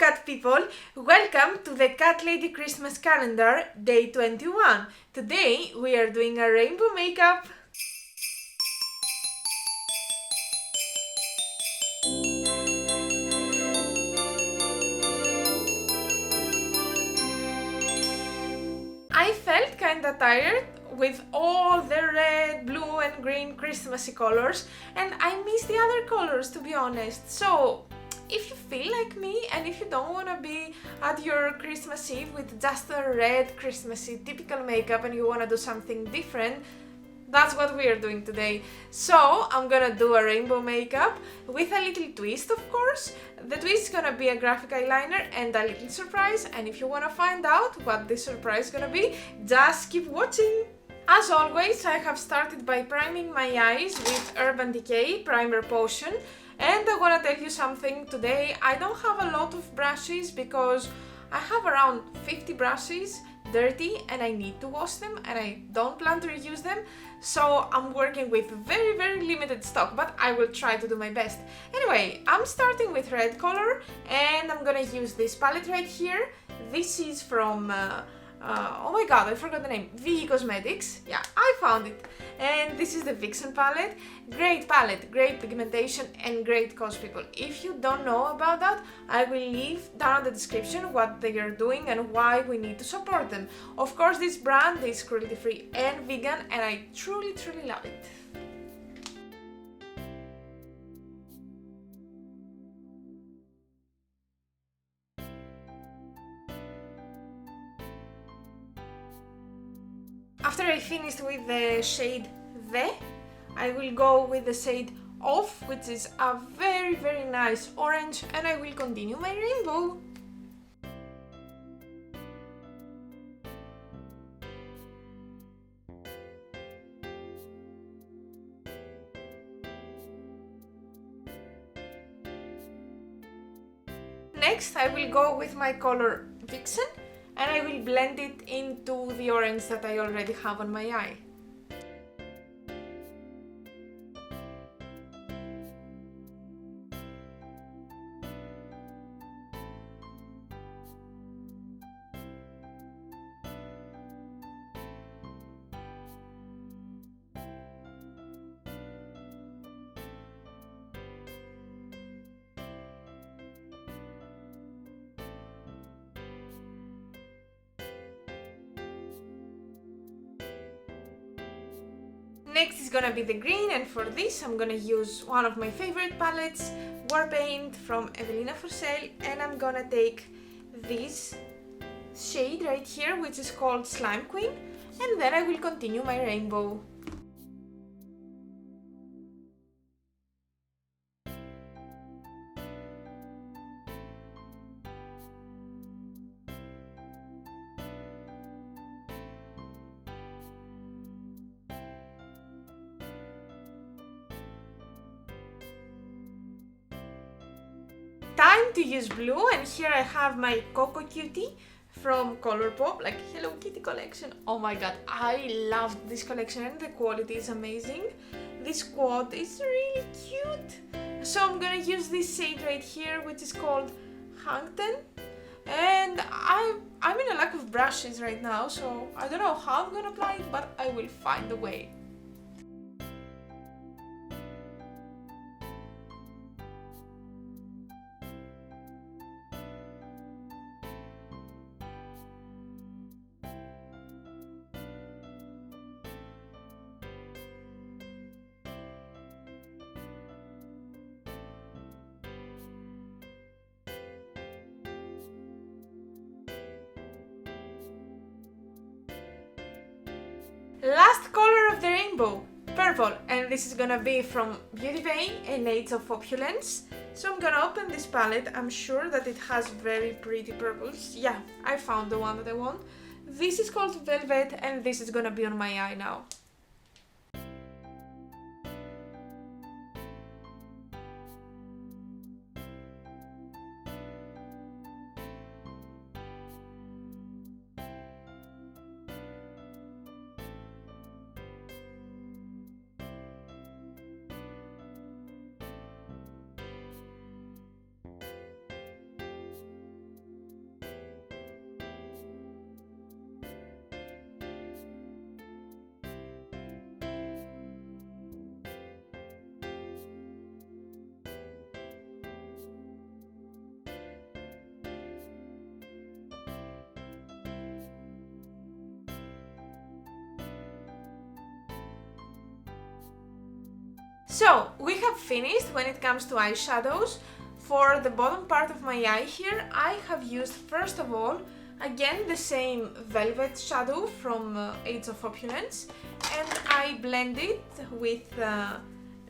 cat people, welcome to the Catlady Christmas calendar, day 21. Today we are doing a rainbow makeup. I felt kinda tired with all the red, blue and green Christmassy colors, and I miss the other colors, to be honest. So if you feel like me and if you don't want to be at your Christmas Eve with just a red Christmassy typical makeup and you want to do something different, that's what we are doing today. So I'm gonna do a rainbow makeup with a little twist, of course. The twist is gonna be a graphic eyeliner and a little surprise, and if you wanna find out what this surprise is gonna be, just keep watching. As always, I have started by priming my eyes with Urban Decay Primer Potion. And I want to tell you something today. I don't have a lot of brushes because I have around 50 brushes dirty and I need to wash them and I don't plan to reuse them. So I'm working with very limited stock, but I will try to do my best. Anyway, I'm starting with red color and I'm gonna use this palette right here. This is from oh my god, I forgot the name. VE Cosmetics. Yeah, I found it. And this is the Vixen palette. Great palette, great pigmentation and great cost, people. If you don't know about that, I will leave down in the description what they are doing and why we need to support them. Of course, this brand is cruelty free and vegan and I truly love it. After I finished with the shade The, I will go with the shade Off, which is a very nice orange, and I will continue my rainbow. Next, I will go with my color Vixen, and I will blend it into the orange that I already have on my eye. Next is gonna be the green, and for this I'm gonna use one of my favorite palettes, War Paint from Evelina for Sale, and I'm gonna take this shade right here, which is called Slime Queen, and then I will continue my rainbow. Time to use blue, and here I have my Coco Cutie from Colourpop, like Hello Kitty collection. Oh my god, I love this collection and the quality is amazing. This quad is really cute. So I'm gonna use this shade right here, which is called Hangten. And I'm in a lack of brushes right now, so I don't know how I'm gonna apply it, but I will find a way. Last color of the rainbow, purple, and this is gonna be from Beauty Bay and Age of Opulence. So I'm gonna open this palette. I'm sure that it has very pretty purples. Yeah, I found the one that I want. This is called Velvet and this is gonna be on my eye now. So we have finished when it comes to eyeshadows. For the bottom part of my eye here, I have used first of all, again the same velvet shadow from Age of Opulence, and I blend it with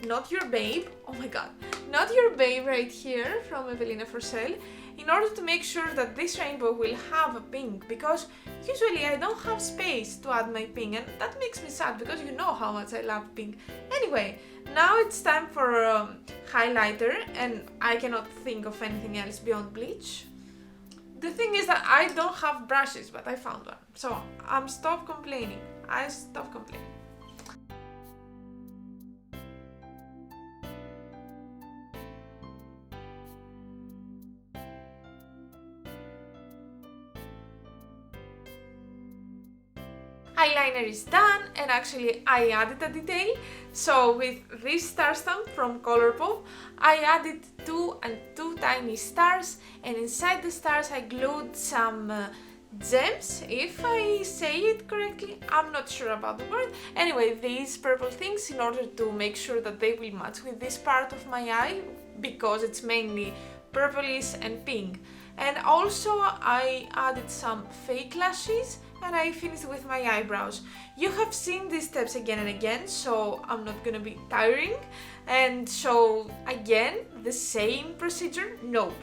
Not Your Babe, oh my god, Not Your Babe right here from Evelina Forsell, in order to make sure that this rainbow will have a pink, because usually I don't have space to add my pink, and that makes me sad because you know how much I love pink. Anyway, now it's time for highlighter, and I cannot think of anything else beyond bleach. The thing is that I don't have brushes, but I found one, so I'm stop complaining. I stop complaining. Eyeliner is done, and actually I added a detail. So with this star stamp from Colourful, I added two tiny stars, and inside the stars I glued some gems, if I say it correctly. I'm not sure about the word. Anyway, these purple things, in order to make sure that they will match with this part of my eye, because it's mainly purplish and pink. And also I added some fake lashes, and I finished with my eyebrows. You have seen these steps again and again, so I'm not gonna be tiring. And so again, the same procedure. Nope.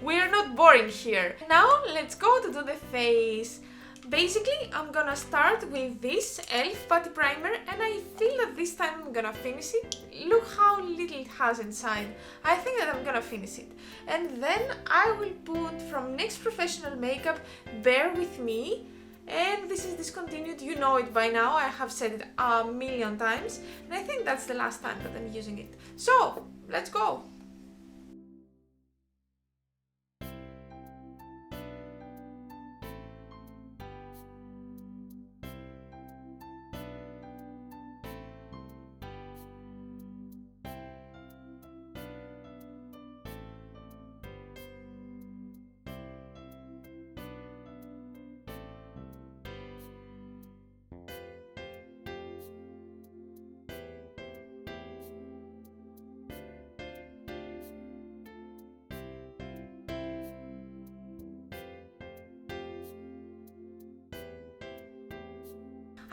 We're not boring here. Now let's go to do the face. Basically, I'm gonna start with this e.l.f. putty primer, and I feel that this time I'm gonna finish it. Look how little it has inside. I think that I'm gonna finish it. And then I will put from NYX Professional Makeup Bear With Me. And this is discontinued, you know it by now, I have said it a million times, and I think that's the last time that I'm using it. So, let's go!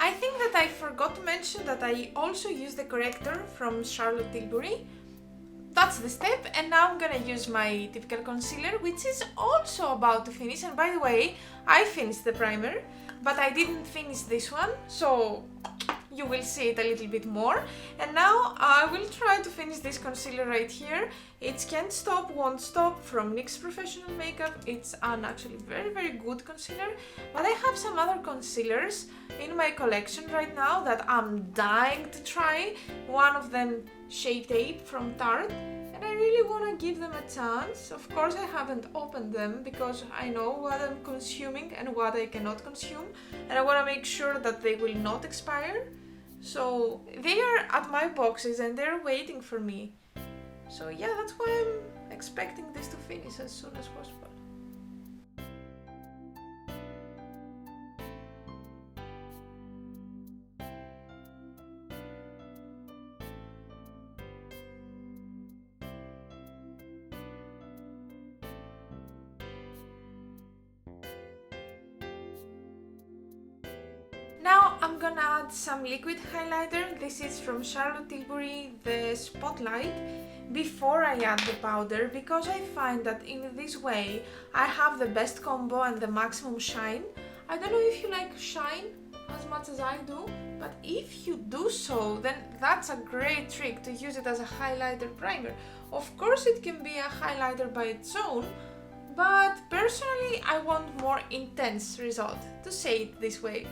I think that I forgot to mention that I also use the corrector from Charlotte Tilbury. That's the step, and now I'm gonna use my typical concealer, which is also about to finish. And by the way, I finished the primer, but I didn't finish this one, so you will see it a little bit more. And now I will try to finish this concealer right here. It's Can't Stop, Won't Stop from NYX Professional Makeup. It's an actually very good concealer, but I have some other concealers in my collection right now that I'm dying to try. One of them, Shape Tape from Tarte, and I really want to give them a chance. Of course, I haven't opened them because I know what I'm consuming and what I cannot consume, and I want to make sure that they will not expire. So they are at my boxes and they're waiting for me. So yeah, that's why I'm expecting this to finish as soon as possible. Now I'm gonna add some liquid highlighter. This is from Charlotte Tilbury, the Spotlight, before I add the powder, because I find that in this way I have the best combo and the maximum shine. I don't know if you like shine as much as I do, but if you do so, then that's a great trick to use it as a highlighter primer. Of course it can be a highlighter by its own, but personally I want more intense result, to say it this way.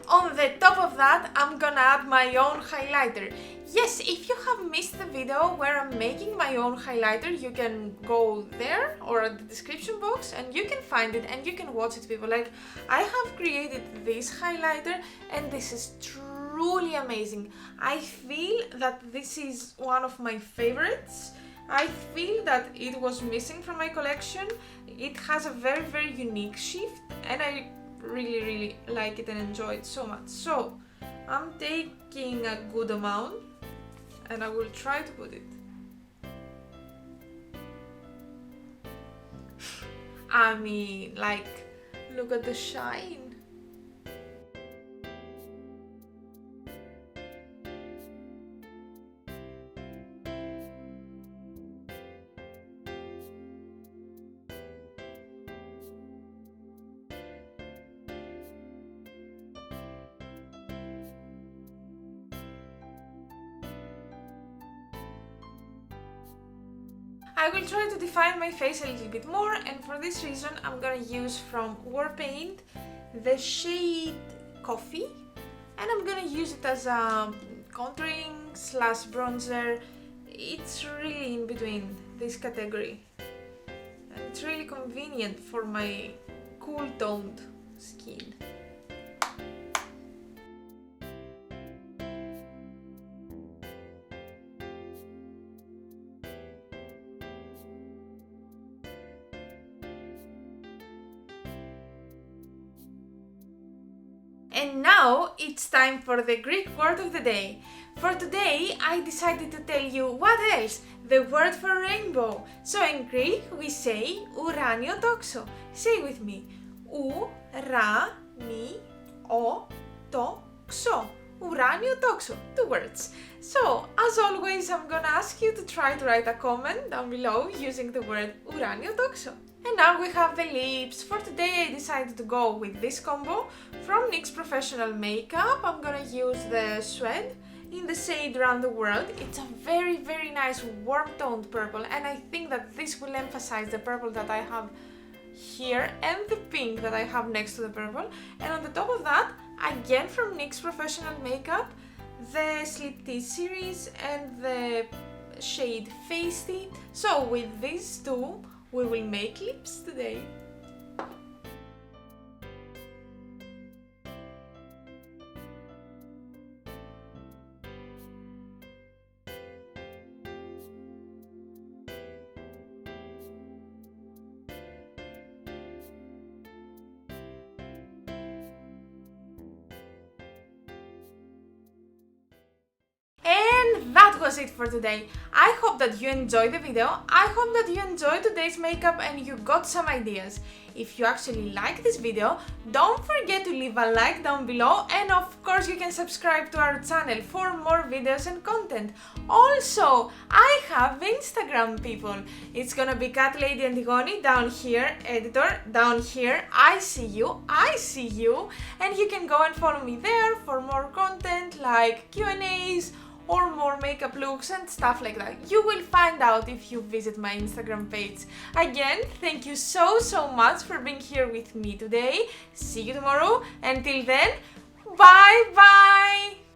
On the top of that, I'm gonna add my own highlighter. Yes, if you have missed the video where I'm making my own highlighter, you can go there or at the description box and you can find it and you can watch it, people. Like, I have created this highlighter and this is truly amazing. I feel that this is one of my favorites. I feel that it was missing from my collection. It has a very unique shift and I really like it and enjoy it so much. So I'm taking a good amount and I will try to put it. I mean, like, look at the shine. I will try to define my face a little bit more, and for this reason I'm gonna use from War Paint the shade Coffee, and I'm gonna use it as a contouring slash bronzer. It's really in between this category and it's really convenient for my cool toned skin. And now it's time for the Greek word of the day. For today I decided to tell you what else? The word for rainbow. So in Greek we say ουράνιο τόξο. Say with me. U-ra-ni-o τόξο. Ουράνιο τόξο. 2 words. So as always I'm gonna ask you to try to write a comment down below using the word ουράνιο τόξο. And now we have the lips. For today I decided to go with this combo from NYX Professional Makeup. I'm gonna use the Suede in the shade Around the World. It's a very nice warm toned purple and I think that this will emphasize the purple that I have here and the pink that I have next to the purple. And on the top of that, again from NYX Professional Makeup, the Sleep Tea series and the shade Feisty. So with these two we will make lips today. That was it for today. I hope that you enjoyed the video. I hope that you enjoyed today's makeup and you got some ideas. If you actually like this video, don't forget to leave a like down below, and of course you can subscribe to our channel for more videos and content. Also, I have Instagram, people. It's gonna be Catlady Antigoni down here, editor down here. I see you, and you can go and follow me there for more content like Q&As or more makeup looks and stuff like that. You will find out if you visit my Instagram page. Again, thank you so much for being here with me today. See you tomorrow. Until then, bye bye!